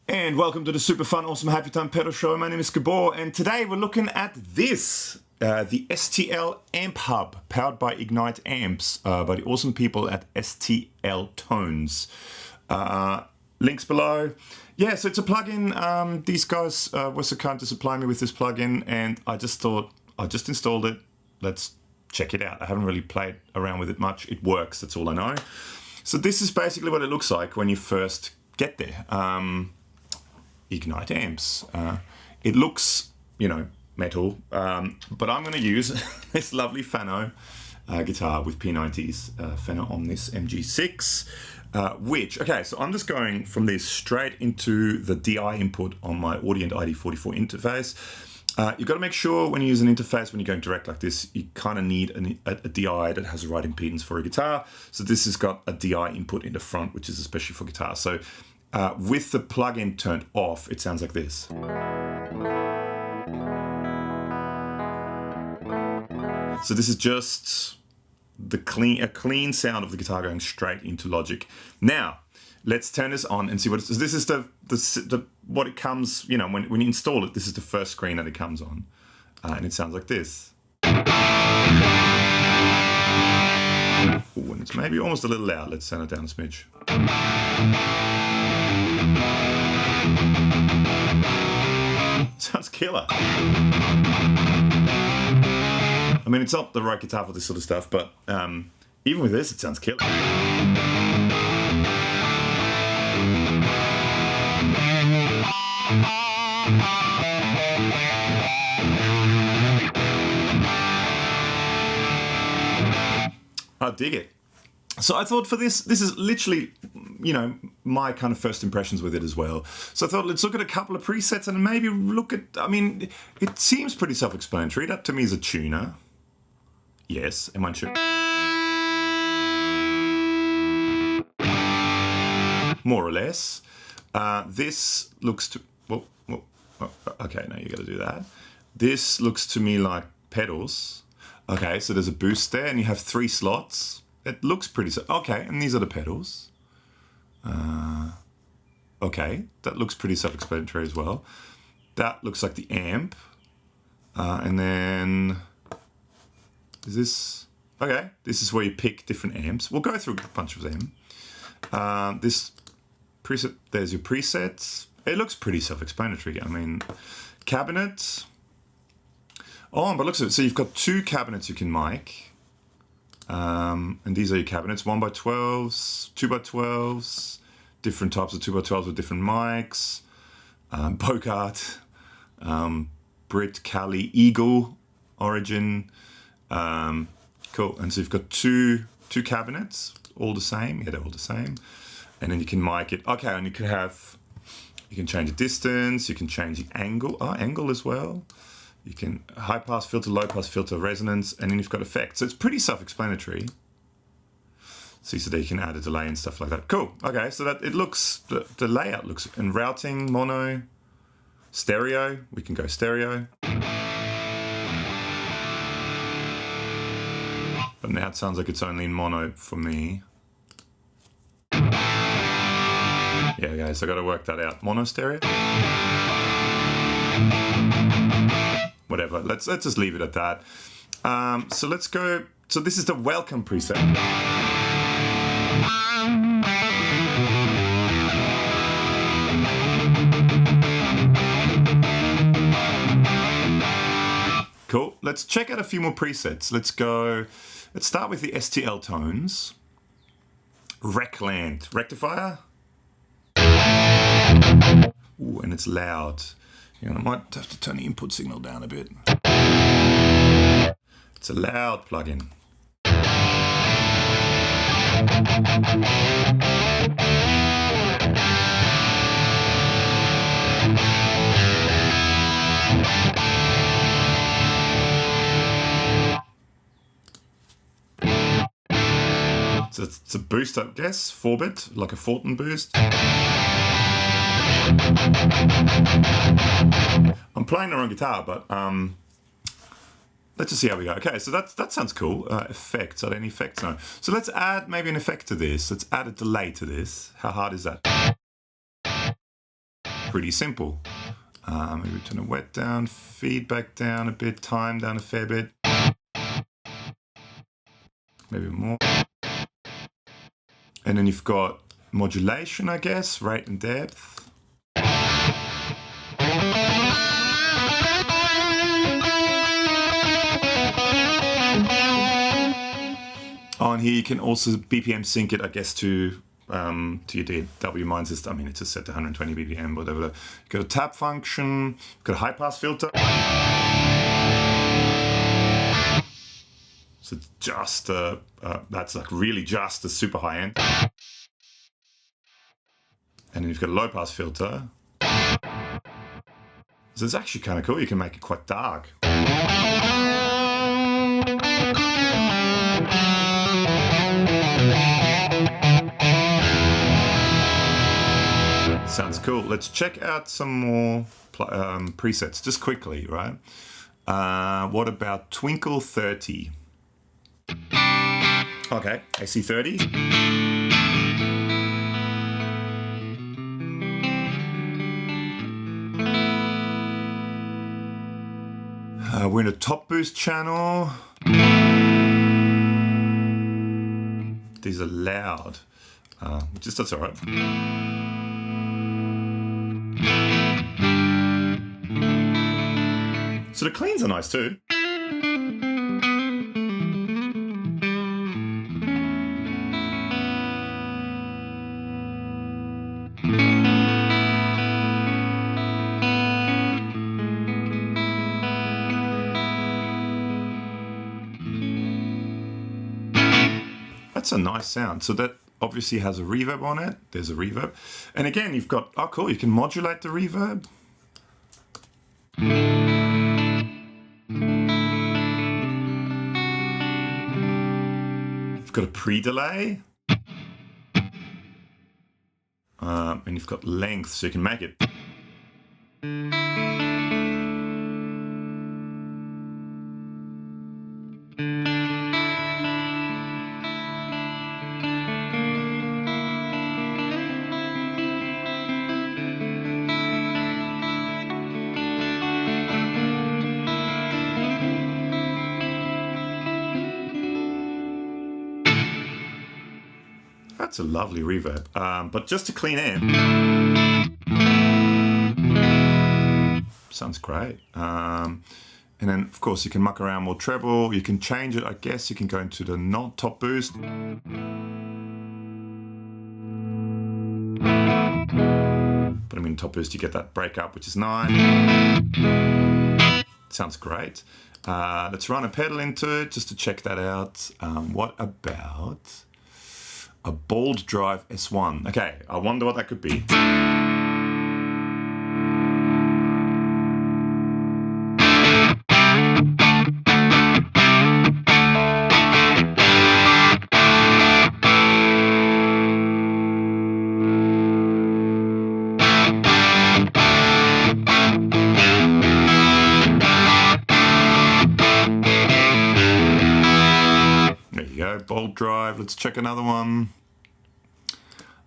And welcome to the Super Fun Awesome Happy Time pedal show. My name is Gabor, and today we're looking at this, the STL AmpHub, powered by Ignite Amps, by the awesome people at STL Tones. Links below. Yeah, so it's a plugin. These guys were so kind to supply me with this plugin, and I just thought, I just installed it. Let's check it out. I haven't really played around with it much. It works, that's all I know. So this is basically what it looks like when you first get there. Ignite Amps. It looks, you know, metal, but I'm going to use this lovely Fano guitar with P90s, Fano Omnis MG6, which, okay, so I'm just going from this straight into the DI input on my Audient ID44 interface. You've got to make sure when you use an interface, when you're going direct like this, you kind of need a DI that has the right impedance for a guitar. So this has got a DI input in the front, which is especially for guitar. So with the plugin turned off, it sounds like this. So this is just a clean sound of the guitar going straight into Logic. Now, let's turn this on and see what it is. This is what it comes, you know, when you install it, this is the first screen that it comes on. And it sounds like this. Ooh, and it's maybe almost a little loud. Let's turn it down a smidge. Sounds killer. I mean, it's not the right guitar for this sort of stuff, but even with this, it sounds killer. I dig it. So I thought for this is literally, you know, my kind of first impressions with it as well. So I thought, let's look at a couple of presets and maybe look at, I mean, it seems pretty self-explanatory. That to me is a tuner. Yes, am I sure? More or less. This looks to, okay, now you got to do that. This looks to me like pedals. Okay, so there's a boost there and you have 3 slots. It looks pretty, okay, and these are the pedals. Okay, that looks pretty self-explanatory as well. That looks like the amp. And then, is this, okay, this is where you pick different amps. We'll go through a bunch of them. This preset, there's your presets. It looks pretty self-explanatory. I mean, cabinet. Oh, but look at it. So you've got 2 cabinets you can mic. And these are your cabinets, 1x12s, 2x12s, different types of 2x12s with different mics, Bogart, Brit, Cali, Eagle, Origin, cool. And so you've got two cabinets, all the same, yeah, they're all the same. And then you can mic it, okay, and you can change the distance, you can change the angle, angle as well. You can high pass filter, low pass filter, resonance, and then you've got effects. So it's pretty self-explanatory. See, so there you can add a delay and stuff like that. Cool. Okay, so that it looks, the layout looks, and routing, mono, stereo. We can go stereo. But now it sounds like it's only in mono for me. Yeah, guys, I got to work that out. Mono, stereo. Whatever, let's just leave it at that. So let's go, so this is the welcome preset. Cool, let's check out a few more presets. Let's start with the STL Tones. Recland, rectifier. Ooh, and it's loud. You know, I might have to turn the input signal down a bit. It's a loud plugin. So it's a boost, I guess, 4-bit, like a Fortin boost. I'm playing the wrong guitar, but let's just see how we go. Okay, so that sounds cool. Effects, are there any effects? No. So let's add maybe an effect to this. Let's add a delay to this. How hard is that? pretty simple. Maybe turn the wet down, feedback down a bit, time down a fair bit. Maybe more. And then you've got modulation, I guess, rate and depth. On here you can also BPM sync it, I guess, to your DAW. Mine's just, I mean, it's just set to 120 BPM, whatever. You've got a tap function, you've got a high pass filter. So it's just that's like really just a super high end. And then you've got a low pass filter. So it's actually kind of cool. You can make it quite dark. Sounds cool. Let's check out some more presets just quickly, right? What about Twinkle 30? Okay, AC30. We're in a top boost channel. These are loud, which is, that's all right. So the cleans are nice too. That's a nice sound. So that obviously has a reverb on it. There's a reverb. And again, you've got, oh cool, you can modulate the reverb. You've got a pre-delay. And you've got length, so you can make it. That's a lovely reverb, but just a clean amp sounds great. And then, of course, you can muck around more treble. You can change it, I guess. You can go into the not top boost. But I mean, top boost, you get that breakup, which is nice. Sounds great. Let's run a pedal into it just to check that out. What about a Bold Drive S1? Okay, I wonder what that could be. There you go, Bold Drive. Let's check another one.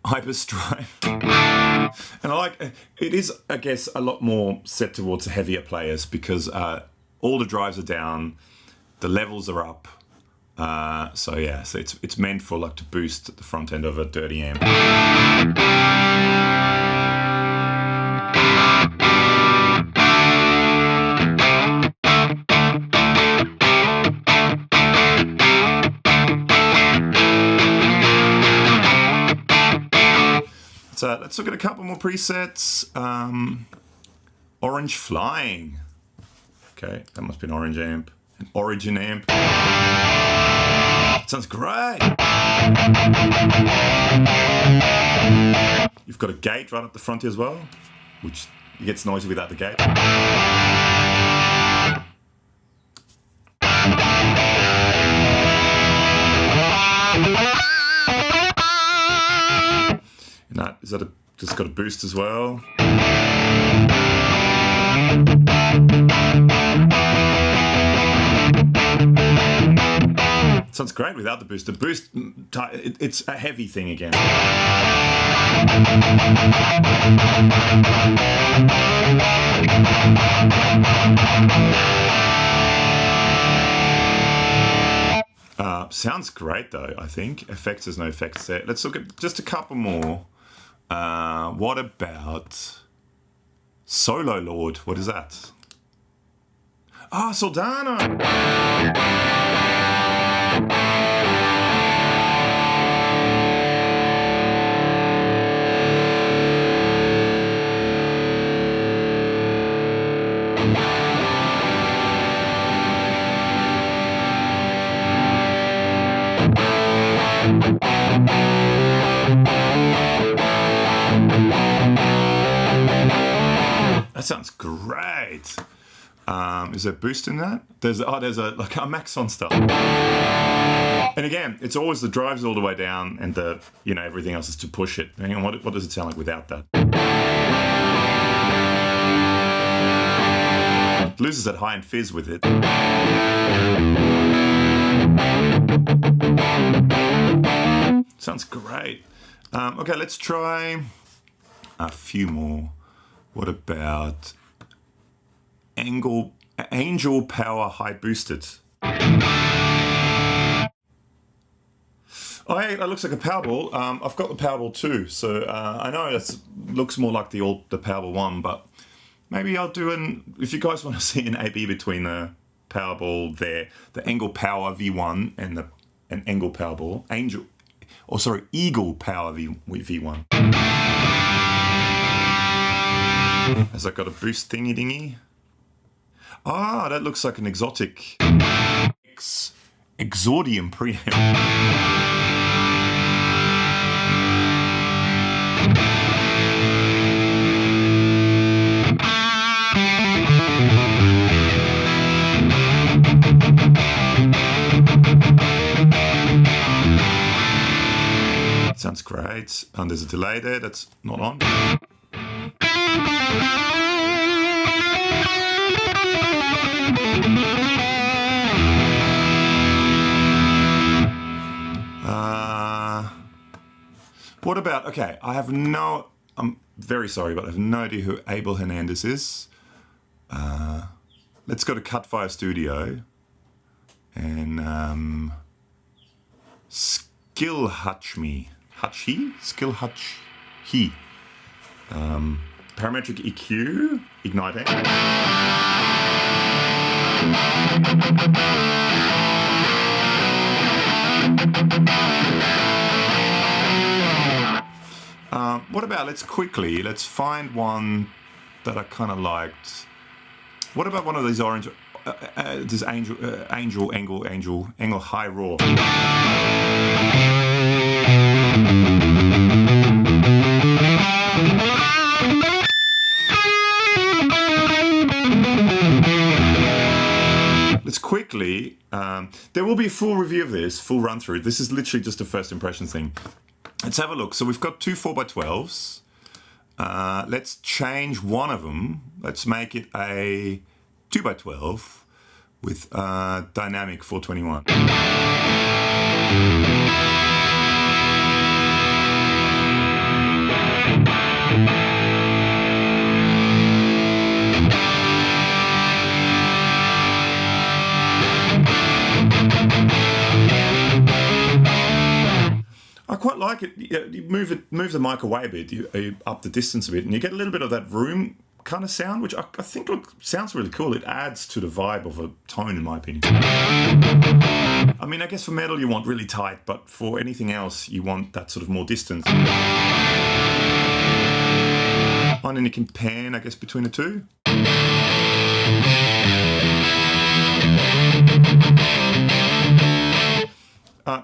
Ibis Drive. And I like it is, I guess, a lot more set towards heavier players because all the drives are down, the levels are up. So yeah, so it's meant for like to boost the front end of a dirty amp. So let's look at a couple more presets. Orange Flying. Okay, that must be an orange amp. An Origin amp. Sounds great. You've got a gate right up the front here as well, which gets noisy without the gate. Is that just got a boost as well? Sounds great without the boost. The boost, it's a heavy thing again. Sounds great though, I think. Effects, there's no effects there. Let's look at just a couple more. What about Solo Lord? What is that? Ah, Soldano! That sounds great. Is there boost in that? There's like a max on stuff. And again, it's always the drive's all the way down and the everything else is to push it. Hang on, what does it sound like without that? It loses that high-end fizz with it. Sounds great. Okay, let's try a few more. What about Angel Power High Boosted? Oh, hey, that looks like a Powerball. I've got the Powerball too, so I know it looks more like the Powerball 1, but maybe I'll do if you guys want to see an A/B between the Powerball there, the Angel Power V1 and an Angel Powerball, Eagle Power V1. Has that got a boost thingy dingy? Ah, that looks like an exotic Exordium preamp. Sounds great. And there's a delay there that's not on. What about, okay, I'm very sorry, but I have no idea who Abel Hernandez is. Let's go to Cutfire Studio and Skill Hutch Me. Skill Hutch He. Parametric EQ, igniting. What about, let's find one that I kind of liked. What about one of these orange, this Angel High Raw? Let's quickly, there will be a full review of this, full run through. This is literally just a first impression thing. Let's have a look. So we've got two 4x12s. Let's change one of them. Let's make it a 2x12 with dynamic 421. I quite like it. You move the mic away a bit, you up the distance a bit, and you get a little bit of that room kind of sound, which I think sounds really cool. It adds to the vibe of a tone, in my opinion. I mean, I guess for metal you want really tight, but for anything else you want that sort of more distance. And then you can pan, I guess, between the two.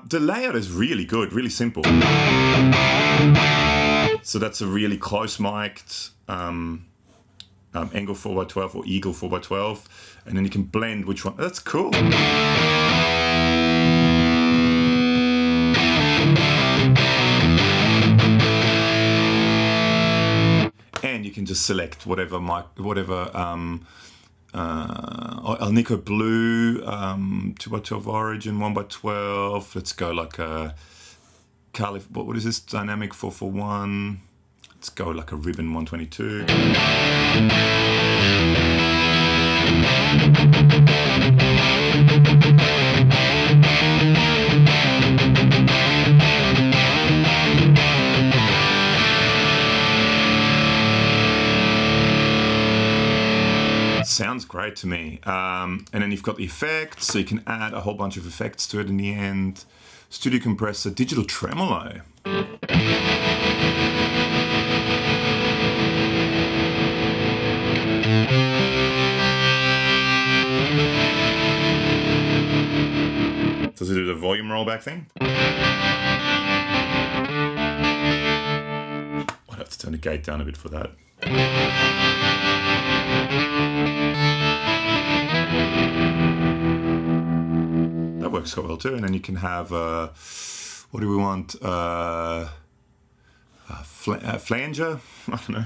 The layout is really good, really simple. So that's a really close mic'd Angle 4x12 or Eagle 4x12, and then you can blend which one. That's cool. And you can just select whatever Alnico Blue, 2x12 Origin, 1x12. Let's go like a what is this? Dynamic 441. Let's go like a ribbon 122. Sounds great to me. And then you've got the effects, so you can add a whole bunch of effects to it in the end. Studio compressor, digital tremolo. Does it do the volume rollback thing? I'd have to turn the gate down a bit for that. That works quite well too. And then you can have, what do we want? Flanger? I don't know.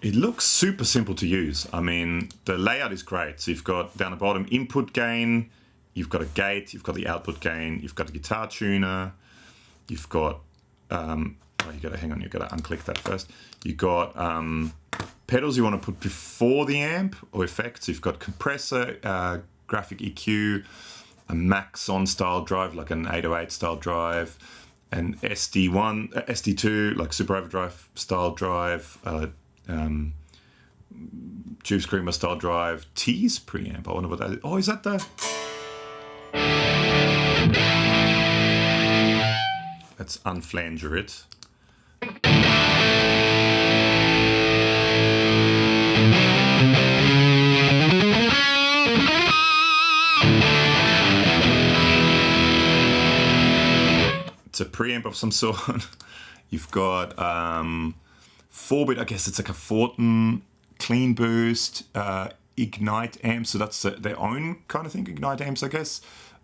It looks super simple to use. I mean, the layout is great. So you've got down the bottom input gain, you've got a gate, you've got the output gain, you've got the guitar tuner, you've got, you gotta hang on, you gotta unclick that first. You've got pedals you want to put before the amp or effects. You've got compressor, graphic EQ, a max on style drive, like an 808 style drive, an SD2, like super overdrive style drive, Tube Screamer style drive, T's preamp. I wonder what that is. Oh, is that the... Let's unflanger it. It's a preamp of some sort. You've got 4-bit, I guess it's like a Fortin clean boost, Ignite amp, so that's their own kind of thing, Ignite amps, I guess.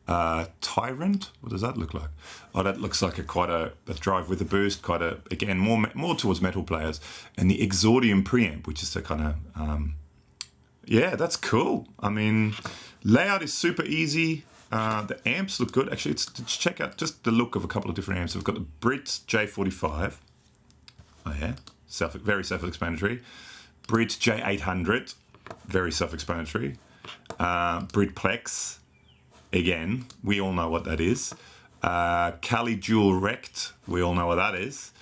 Tyrant, what does that look like? Oh, that looks like quite a drive with a boost, again, more towards metal players. And the Exordium preamp, which is the kind of, yeah, that's cool. I mean, layout is super easy. The amps look good. Actually, let's check out just the look of a couple of different amps. We've got the Brit J45. Oh yeah, very self-explanatory. Brit J800, very self-explanatory. Brit Plex, again, we all know what that is. Cali Dual Rect, we all know what that is.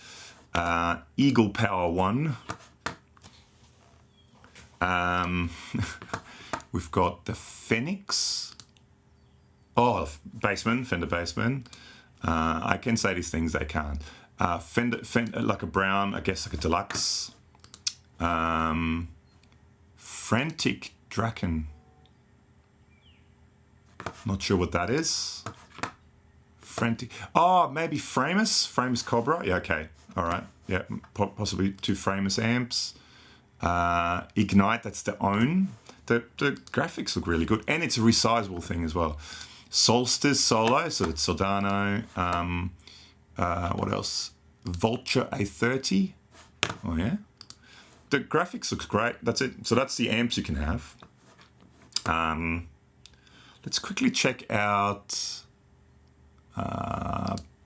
Eagle Power 1. We've got the Phoenix. Oh, Fender Bassman. I can say these things, they can't. Fender, like a brown, I guess like a deluxe. Frantic Draken. Not sure what that is. Frantic. Oh, maybe Framus Cobra. Yeah, okay. All right. Yeah, possibly 2 Framus amps. Ignite, that's their own. The graphics look really good. And it's a resizable thing as well. Solstice Solo, so it's Soldano. What else? Vulture A30. Oh yeah. The graphics looks great. That's it. So that's the amps you can have. Let's quickly check out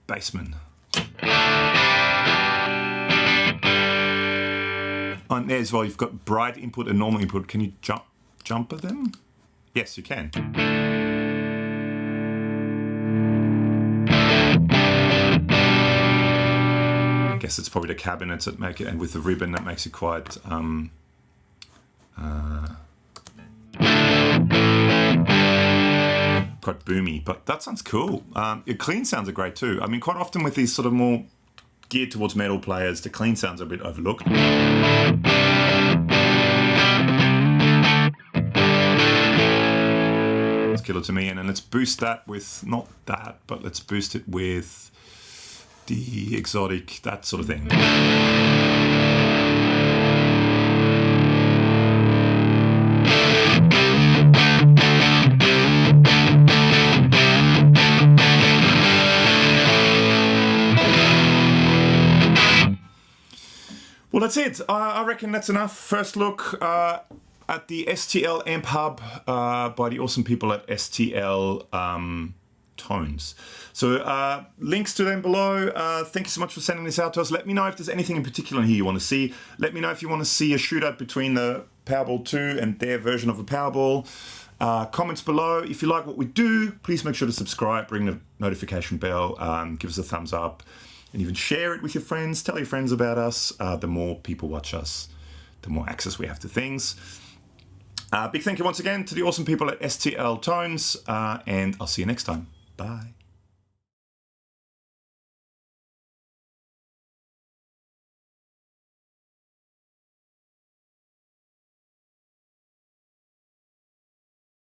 Bassman. On there as well, you've got bright input and normal input. Can you jumper them? Yes, you can. I guess it's probably the cabinets that make it, and with the ribbon that makes it quite quite boomy, but that sounds cool. Your clean sounds are great too. I mean, quite often with these sort of more geared towards metal players, the clean sounds are a bit overlooked. It's killer to me. And then let's boost that with, not that, but let's boost it with the exotic, that sort of thing. Well, that's it. I reckon that's enough. First look at the STL AmpHub by the awesome people at STL Tones. So links to them below. Thank you so much for sending this out to us. Let me know if there's anything in particular here you want to see. Let me know if you want to see a shootout between the Powerball 2 and their version of a Powerball. Comments below. If you like what we do, please make sure to subscribe, ring the notification bell, give us a thumbs up, and even share it with your friends. Tell your friends about us. The more people watch us, the more access we have to things. Big thank you once again to the awesome people at STL Tones, and I'll see you next time. Bye.